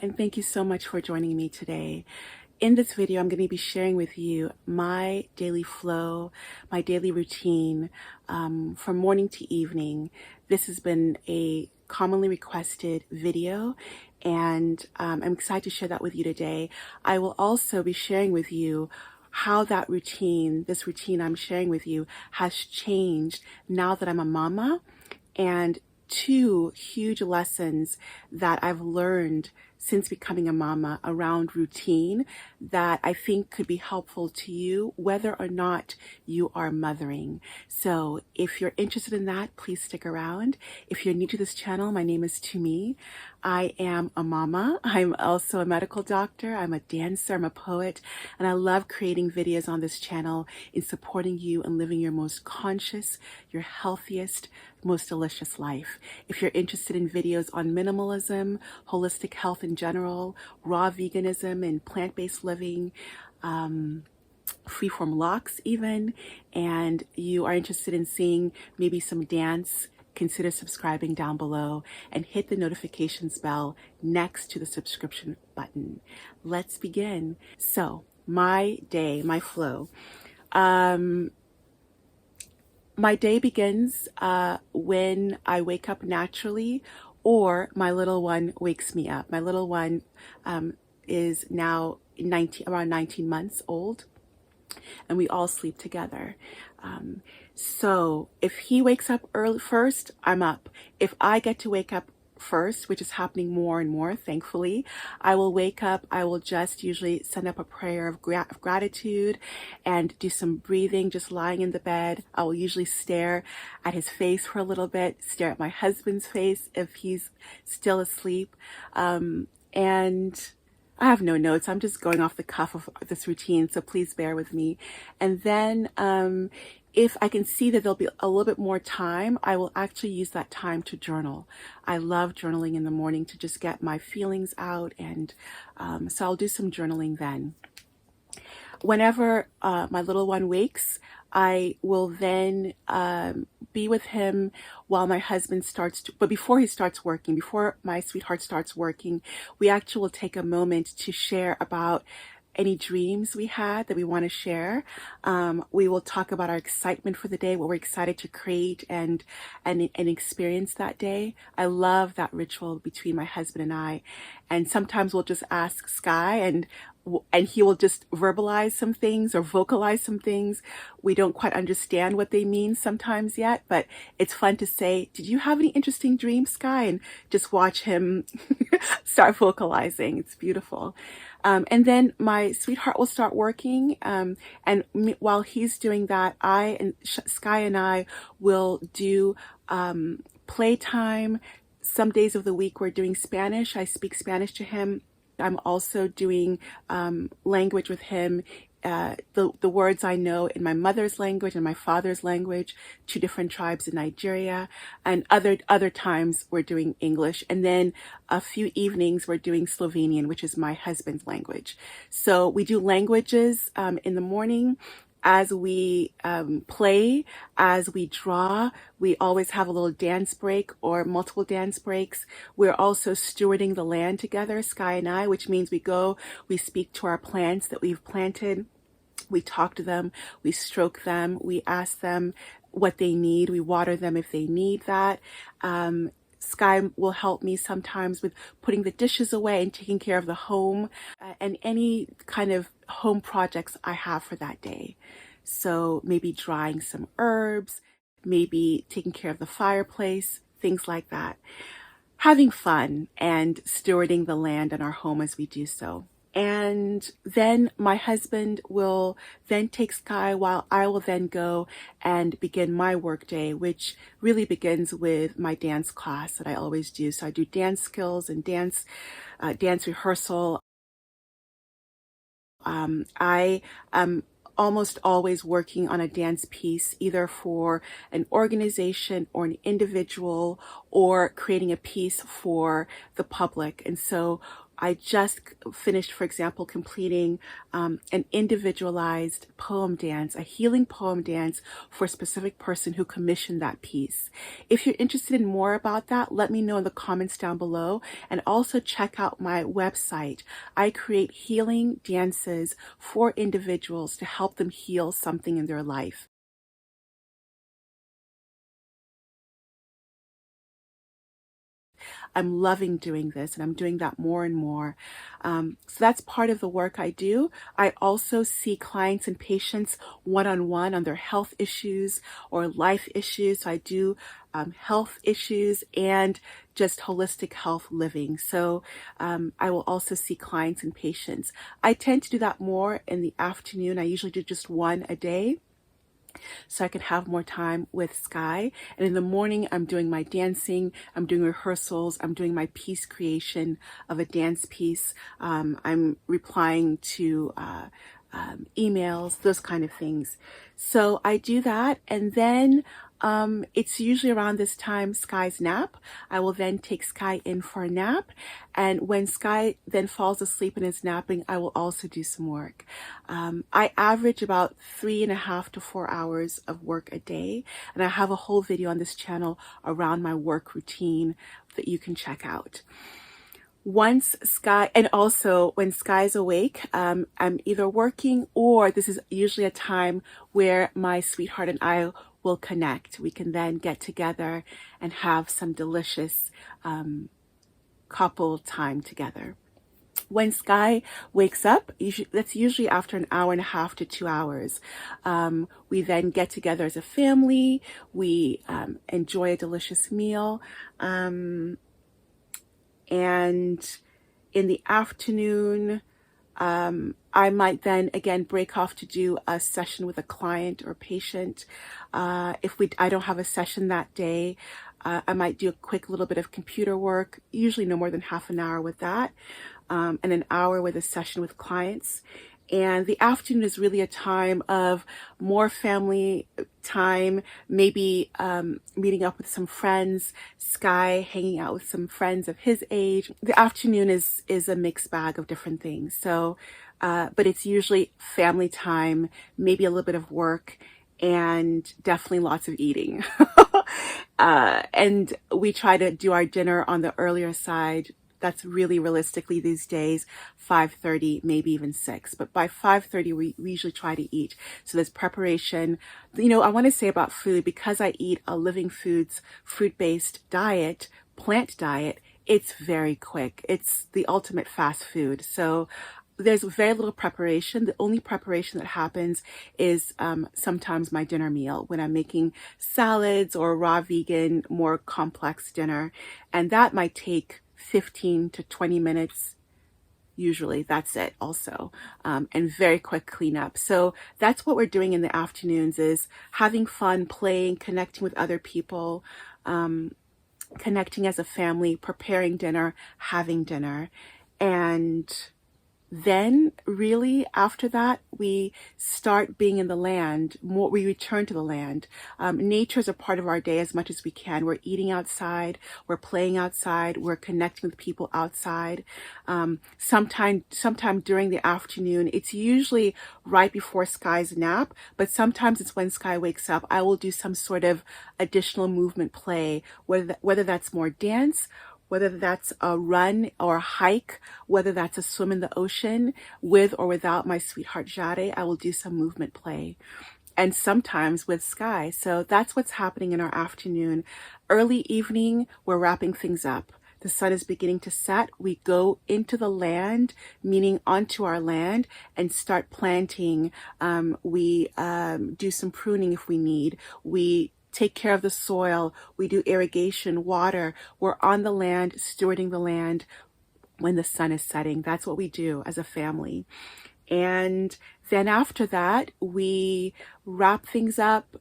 and thank you so much for joining me today. In this video, I'm going to be sharing with you my daily flow, my daily routine from morning to evening. This has been a commonly requested video, and I'm excited to share that with you today. I will also be sharing with you how that routine, this routine I'm sharing with you, has changed now that I'm a mama, and two huge lessons that I've learned since becoming a mama around routine that I think could be helpful to you, whether or not you are mothering. So if you're interested in that, please stick around. If you're new to this channel, my name is Tumi. I am a mama. I'm also a medical doctor. I'm a dancer. I'm a poet. And I love creating videos on this channel in supporting you and living your most conscious, your healthiest, most delicious life. If you're interested in videos on minimalism, holistic health in general, raw veganism and plant-based living, freeform locks even, and you are interested in seeing maybe some dance, consider subscribing down below and hit the notifications bell next to the subscription button. Let's begin. So my day, my flow. My day begins when I wake up naturally or my little one wakes me up. My little one is now around 19 months old, and we all sleep together. So if he wakes up early first, I'm up. If I get to wake up first, which is happening more and more, thankfully, I will wake up. I will just usually send up a prayer of gratitude and do some breathing, just lying in the bed. I will usually stare at his face for a little bit, stare at my husband's face if he's still asleep. And I have no notes. I'm just going off the cuff of this routine, so please bear with me. And then if I can see that there'll be a little bit more time, I will actually use that time to journal. I love journaling in the morning to just get my feelings out, and so I'll do some journaling then. Whenever my little one wakes, I will then be with him while my husband but before he starts working, before my sweetheart starts working, we actually will take a moment to share about any dreams we had that we want to share. We will talk about our excitement for the day, what we're excited to create and experience that day. I love that ritual between my husband and I. And sometimes we'll just ask Sky, and he will just verbalize some things or vocalize some things. We don't quite understand what they mean sometimes yet, but it's fun to say, "Did you have any interesting dreams, Sky?" And just watch him start vocalizing. It's beautiful. And then my sweetheart will start working. While he's doing that, Sky and I will do playtime. Some days of the week we're doing Spanish. I speak Spanish to him. I'm also doing language with him, the words I know in my mother's language and my father's language, 2 different tribes in Nigeria, and other times we're doing English. And then a few evenings we're doing Slovenian, which is my husband's language. So we do languages in the morning. As we play, as we draw, we always have a little dance break or multiple dance breaks. We're also stewarding the land together, Sky and I, which means we speak to our plants that we've planted. We talk to them, we stroke them, we ask them what they need, we water them if they need that. Sky will help me sometimes with putting the dishes away and taking care of the home and any kind of home projects I have for that day. So maybe drying some herbs, maybe taking care of the fireplace, things like that. Having fun and stewarding the land and our home as we do so. And then my husband will then take Sky while I will then go and begin my work day, which really begins with my dance class that I always do. So I do dance skills and dance rehearsal. I am almost always working on a dance piece, either for an organization or an individual, or creating a piece for the public. And so I just finished, for example, completing an individualized poem dance, a healing poem dance for a specific person who commissioned that piece. If you're interested in more about that, let me know in the comments down below, and also check out my website. I create healing dances for individuals to help them heal something in their life. I'm loving doing this, and I'm doing that more and more. So that's part of the work I do. I also see clients and patients one-on-one on their health issues or life issues. So I do health issues and just holistic health living. So I will also see clients and patients. I tend to do that more in the afternoon. I usually do just one a day, so I could have more time with Sky. And in the morning, I'm doing my dancing, I'm doing rehearsals, I'm doing my piece creation of a dance piece. I'm replying to emails, those kind of things. So I do that, and then it's usually around this time Sky's nap. I will then take Sky in for a nap, and when Sky then falls asleep and is napping, I will also do some work. I average about 3.5 to 4 hours of work a day, and I have a whole video on this channel around my work routine that you can check out. Once Sky, and also when Sky's awake, I'm either working, or this is usually a time where my sweetheart and I will connect. We can then get together and have some delicious couple time together. When Sky wakes up, that's usually after an hour and a half to 2 hours. We then get together as a family. We enjoy a delicious meal. And in the afternoon, I might then again break off to do a session with a client or patient. If I don't have a session that day, I might do a quick little bit of computer work, usually no more than half an hour with that, and an hour with a session with clients. And the afternoon is really a time of more family time, maybe meeting up with some friends, Sky hanging out with some friends of his age. The afternoon is a mixed bag of different things. So, but it's usually family time, maybe a little bit of work, and definitely lots of eating. And we try to do our dinner on the earlier side. That's really realistically these days, 5:30, maybe even 6. But by 5:30, we usually try to eat. So there's preparation. You know, I want to say about food, because I eat a living foods, fruit-based diet, plant diet, it's very quick. It's the ultimate fast food. So there's very little preparation. The only preparation that happens is sometimes my dinner meal when I'm making salads or raw vegan, more complex dinner. And that might take 15 to 20 minutes. Usually that's it also, and very quick cleanup. So that's what we're doing in the afternoons, is having fun, playing, connecting with other people, connecting as a family, preparing dinner, having dinner. And then really after that, we start being in the land more. We return to the land. Nature is a part of our day as much as we can. We're eating outside, we're playing outside, we're connecting with people outside. Sometime during the afternoon, it's usually right before Sky's nap, but sometimes it's when Sky wakes up. I will do some sort of additional movement play, whether that's more dance, whether that's a run or a hike, whether that's a swim in the ocean, with or without my sweetheart Jade, I will do some movement play. And sometimes with Sky. So that's what's happening in our afternoon. Early evening, we're wrapping things up. The sun is beginning to set. We go into the land, meaning onto our land, and start planting. We do some pruning if we need. We take care of the soil. We do irrigation, water. We're on the land, stewarding the land when the sun is setting. That's what we do as a family. And then after that, we wrap things up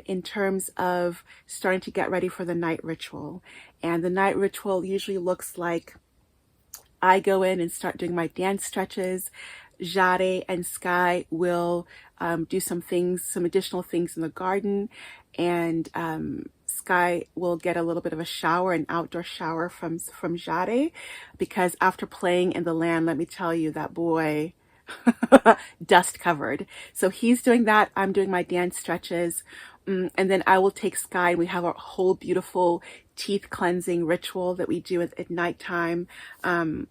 in terms of starting to get ready for the night ritual. And the night ritual usually looks like I go in and start doing my dance stretches. Jade and Sky will do some things, some additional things in the garden. And Sky will get a little bit of a shower, an outdoor shower from Jade, because after playing in the land, let me tell you, that boy, dust covered. So he's doing that. I'm doing my dance stretches. And then I will take Sky, and we have a whole beautiful teeth cleansing ritual that we do at nighttime.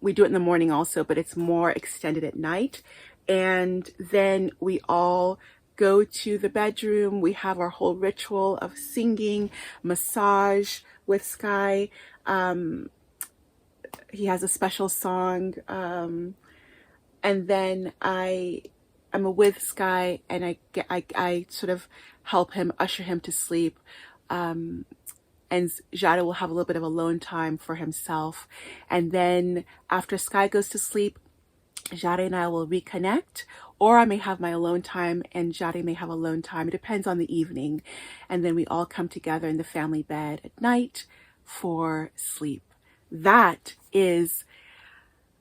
We do it in the morning also, but it's more extended at night. And then we all go to the bedroom. We have our whole ritual of singing, massage with Sky. He has a special song. And then I'm with Sky, and I sort of help him, usher him to sleep. And Jada will have a little bit of alone time for himself. And then after Sky goes to sleep, Jade and I will reconnect, or I may have my alone time and Jade may have alone time. It depends on the evening. And then we all come together in the family bed at night for sleep. That is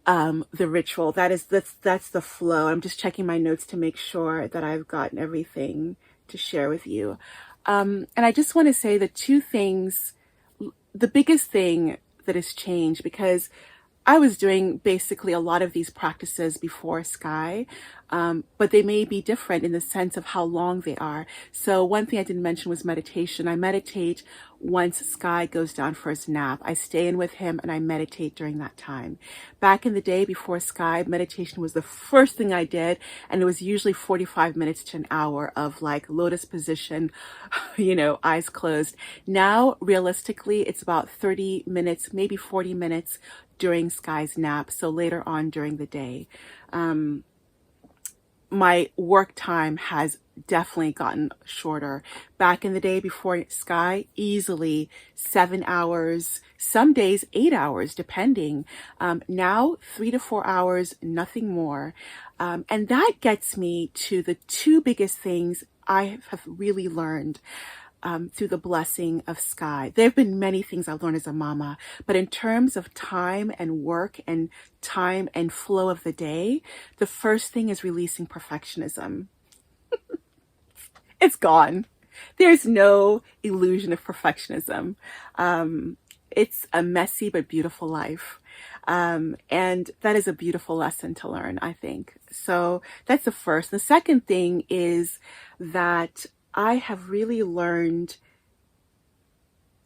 the ritual. That's the flow. I'm just checking my notes to make sure that I've gotten everything to share with you. And I just want to say the two things, the biggest thing that has changed, because I was doing basically a lot of these practices before Sky, but they may be different in the sense of how long they are. So one thing I didn't mention was meditation. I meditate once Sky goes down for his nap. I stay in with him and I meditate during that time. Back in the day before Sky, meditation was the first thing I did, and it was usually 45 minutes to an hour of like lotus position, eyes closed. Now, realistically, it's about 30 minutes, maybe 40 minutes during Sky's nap, so later on during the day. My work time has definitely gotten shorter. Back in the day before Sky, easily 7 hours, some days 8 hours, depending. Now, 3 to 4 hours, nothing more. And that gets me to the two biggest things I have really learned through the blessing of Sky. There have been many things I've learned as a mama, but in terms of time and work and time and flow of the day, the first thing is releasing perfectionism. It's gone. There's no illusion of perfectionism. It's a messy but beautiful life. And that is a beautiful lesson to learn, I think. So that's the first. The second thing is that I have really learned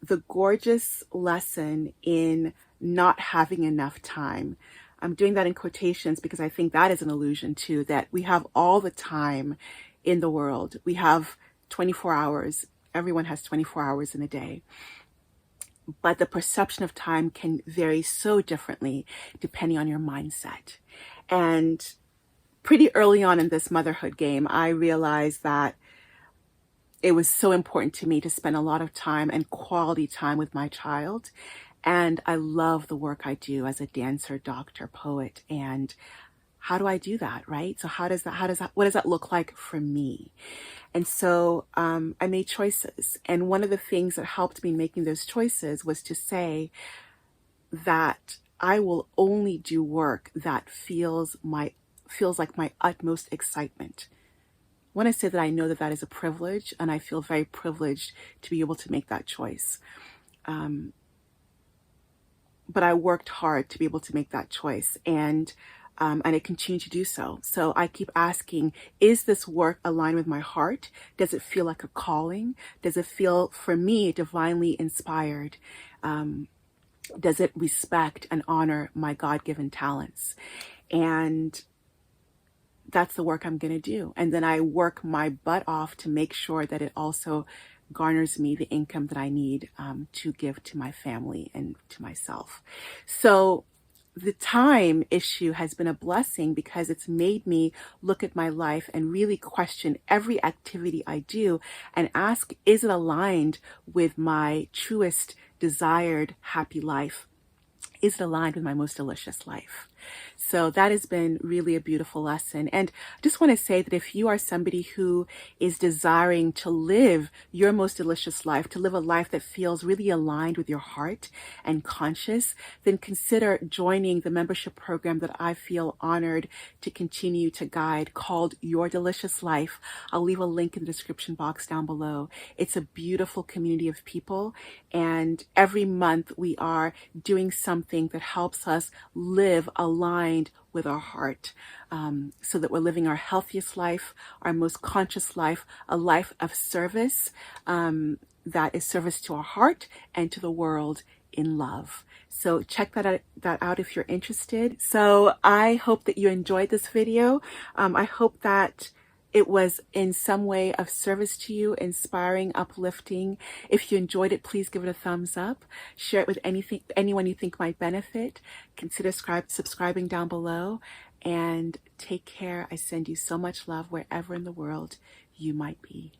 the gorgeous lesson in not having enough time. I'm doing that in quotations because I think that is an illusion too, that we have all the time in the world. We have 24 hours. Everyone has 24 hours in a day. But the perception of time can vary so differently depending on your mindset. And pretty early on in this motherhood game, I realized that it was so important to me to spend a lot of time and quality time with my child. And I love the work I do as a dancer, doctor, poet. And how do I do that, right? So what does that look like for me? And so I made choices. And one of the things that helped me making those choices was to say that I will only do work that feels like my utmost excitement. When I say that, I know that that is a privilege, and I feel very privileged to be able to make that choice. But I worked hard to be able to make that choice, and I continue to do so. So I keep asking, is this work aligned with my heart? Does it feel like a calling? Does it feel, for me, divinely inspired? Does it respect and honor my God-given talents? And that's the work I'm going to do. And then I work my butt off to make sure that it also garners me the income that I need to give to my family and to myself. So the time issue has been a blessing because it's made me look at my life and really question every activity I do and ask, is it aligned with my truest desired happy life? Is it aligned with my most delicious life? So that has been really a beautiful lesson. And I just want to say that if you are somebody who is desiring to live your most delicious life, to live a life that feels really aligned with your heart and conscious, then consider joining the membership program that I feel honored to continue to guide, called Your Delicious Life. I'll leave a link in the description box down below. It's a beautiful community of people, and every month we are doing something that helps us live aligned with our heart, so that we're living our healthiest life, our most conscious life, a life of service, that is service to our heart and to the world in love. So check that out if you're interested. So I hope that you enjoyed this video. I hope that it was in some way of service to you, inspiring, uplifting. If you enjoyed it, please give it a thumbs up. Share it with anyone you think might benefit. Consider subscribing down below. And take care. I send you so much love wherever in the world you might be.